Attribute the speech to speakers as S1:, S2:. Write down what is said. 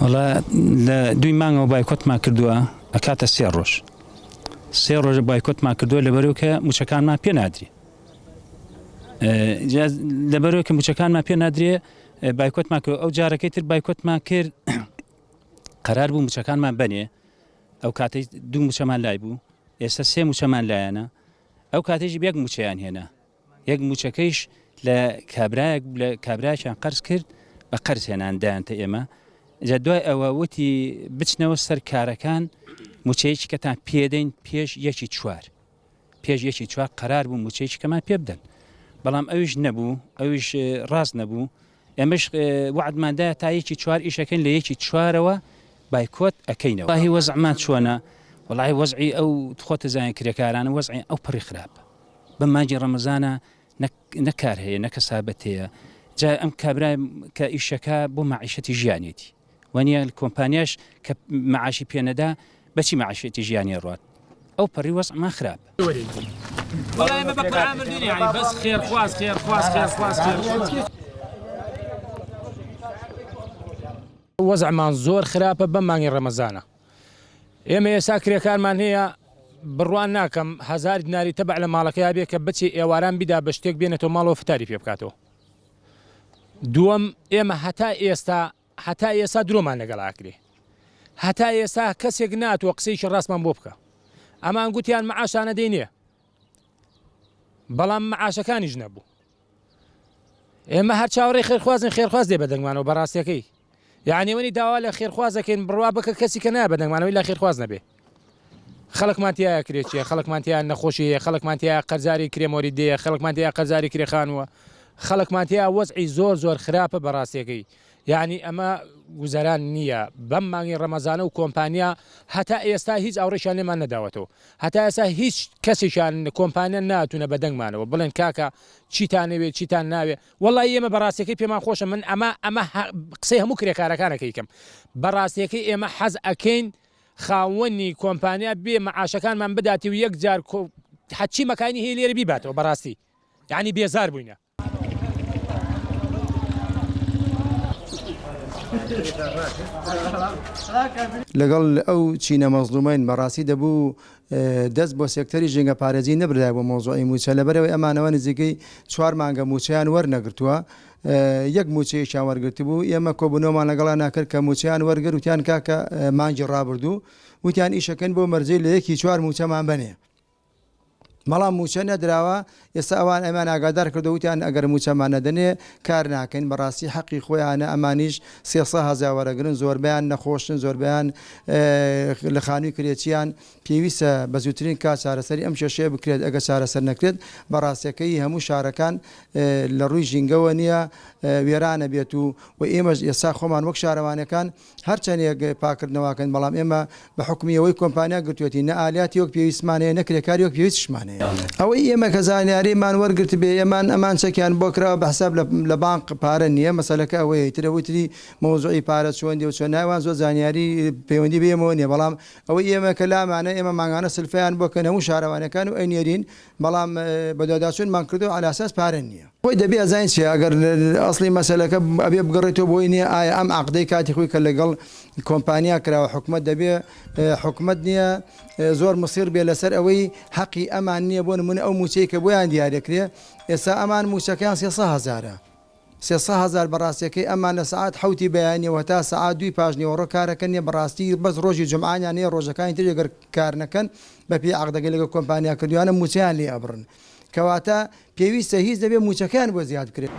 S1: وڵا لە دوی مانگەوە بایکۆتمان کردووە ئەکاتە 3 ڕۆژ 3 ڕۆژ بایکۆتمان کردووە لەبەرەوە کە موچەکانمان پێ نادرێ لەبەرەوە کە موچەکانمان پێ نادرێ بایکۆتمان کرد ئەو جارەکەی تر بایکۆتمان کرد قەرار بوو موچەکانمان بنێ ئەو کاتەی 2 موچەمان لای بوو ئێستا 3 موچەمان لایەنە ئەو کاتێژی بێک موچەیان هێنا یەک موچەکەیش لە کابراایان قەرز کرد بە قەرز هێناندایانتە ئێمە جا دوای ئەوە وتی بچنەوە سەر کارەکان موچەیەکی کەتان پێدەین پێش 1/4 قەرار بوو موچەیەکی کەمان پێ بدەن بەڵام ئەویش نەبوو ئەویش ڕاست نەبوو ئێمەش وعدماندایە تا 1/4 ئیشەکەین لە 1/4ەوە بایکۆت ئەەکەینەوە وڵاهی وەزعمان چۆنە وڵای وەزعی ئەو خۆتە زانین کرێکارانە وەزعی ئەو پڕی خراپە بەمانجی ڕەمەزانە نەکار هەیە نەکەسابەت هەیە جا ئەم کابرای کە ئیشەکە بۆ مەعیشەتی ژیانێتی وانە کۆمپانیاش کە مەعاشی پێنەدا بەچی مەعیشەتی ژیانی ڕات ئەو پەڕی وەزعمان خراپە
S2: وەزعمان زۆر خراپە بەم مانگی ڕەمەزانە ئێمە ئێستا کرێکارمان هەیە بڕوان ناکەم 1000 دیناری تەبع لە ماڵەکەی بێ کە بچی ئێواران بیدا بە شتێک بێنێتەوە ماڵەوە فتاری پێ بکاتەوە دووەم ئێمە هەتا ئێستا درۆمان لەگەڵاکرێ هەتا ئێستا کەسێک ناتوە قسەیشی ڕاستمان بۆ بکە ئەمان گوتیان مەعاشانە دەینێ بەڵام مەعاشەکانیش نەبوو ئێمە هەر چاوەڕێی خێرخوازن خێرخواز دێ بەدەنگمانەوە بەڕاستیەکەی یعنی وەنی داوا لە خێرخوازەکەین بڕوا بکە کەسی کە نایە بەدەنگمانەوەی لە خێرخواز نەبێ خەڵکمان تایە کرێکیە خەڵکمان تایە نەخۆشی هەیە خەڵکمان تایە قەرزاری کرێمۆری دەیە خەڵکمان تایە قەرزاری کرێخانوە خەڵکمان تایە وەزعی زۆر خراپە بەڕاستیەکەی یعنی ئەمە گوزەران نییە بەم مانگی ڕەمەزانە و کۆمپانیا هەتا ئێستا هیچ ئاوڕێشان لێمان نەداوەتەوە هەتا ئێستا هیچ کەسێکیان کۆمپانیا ناتونە بەدەنگمانەوە بڵێن کاکە چیتان نەوێت چیتان ناوێ وەڵی ئێمە بەڕاستیەکەی پێمان خۆشە من ئەمە قسەی هەموو کرێکارەکانەکەیکەم بەڕاستیەکەی ئێمە حەز ئەکەین خاوەنی کۆمپانیا بێ مەعاشەکانمان بداتی و یەک جار حەچی مەکانی هەیە لێرە بیباتەوە بەڕاستی یعنی بێزار بووینە
S3: لەگەڵ ئەو چینە مەزلومین بەڕاستی دەبوو دەست بۆ سێکتەری ژینگە پارێزی نەبرای بۆ مۆزوعی موچە لەبەرەوەی ئەمانەوە نزیکەی 4 مانگە موچیان وەرنەگرتووە یەک موچەیەکیان وەرگرتی بوو ئێمە کۆبوونەوەمان لەگەڵا ناکرد کە موچیان وەرگر وتیان کاکە مانگی ڕابردوو وتیان ئیشەکەن بۆ مەرجەی لە 1/4 موچەمان بنێ بەڵام موچە نەدراوە ئێستا ئەوان ئەمان ئاگادار کردو وتیان ئەگەر موچەمان نەدەنێ کار ناکەین بەڕاستی حەقی خۆیانە ئەمانیش 300,000 وەرەگرن زۆربیان نەخۆشن زۆربیان لە خانووی کرێچیان پێویستە بە زووترین کات چارەسەری ئەم کێشەیە بکرێت ئەگە چارەسەر نەکرێت بەڕاستیەکەی هەموو شارەکان لە ڕووی ژینگەوە نییە وێرانە بێت و ئێمەش ئێستا خۆمان وەک شارەوانەکان هەرچەندێک پاکردنەوەکەن بەڵام ئێمە بە حکومیەوەی کۆمپانیا گرتوێتی نە ئالیاتی وەک پێویستمانەیە نەکرێکاری وەک پێویستشمانەیە ئەوەی ئێمە کە زانیاریمان وەرگرت بێ ئەمان چەکیان بۆ کراوە بە حساب لە بانک پارە نییە مەسەلەکە ئەوەیە ترەوتری مۆزوعی پارە چۆندی و چۆن ناوان زۆر زانیاری پەیوەندی بێمەوە نیە بەڵام ئەوەی ئێمە کە لامانە ئێمە ماگانە سلفیان بۆکەن هەموو شارەوانەکان و ئەینێرین بەڵام بەداداچوونمان کردو على ئاساس پارە نییە خۆی دەبێ ئەزانین چی ئەگەر ئەسڵی مەسەلەکە ئەبێ بگەڕێتەوە بۆی نییە ئایا ئەم عەقدەی کاتی خۆی کە لەگەڵ کۆمپانیا کراوە حکومەت دەبێ حکومەت نییە زۆر مسیر بێ لەسەر ئەوەی حەقی ئەمان نییە بۆ نمونە ئەو موچەی کە بۆیان دیارەکرێ ئێستا ئەمان موچەکەیان 300,000 300,000 بەڕاستیەکەی ئەمان لە سعات حوتی بەیانیەوە تا سعات 2 پاژنیەوە کارەکە نیە بەڕاستی بەس ڕۆژی جمعانیان نیە ڕۆژەکانی تر ئەگەر کار نەکەن بەپێی عەقدەکەی لەگەڵ کۆمپانیا کردویانە موچەیان لێ ئەبڕن کەواتە پێویستە هیچ دەبێ موچەکەیان بۆ زیاد بکرێت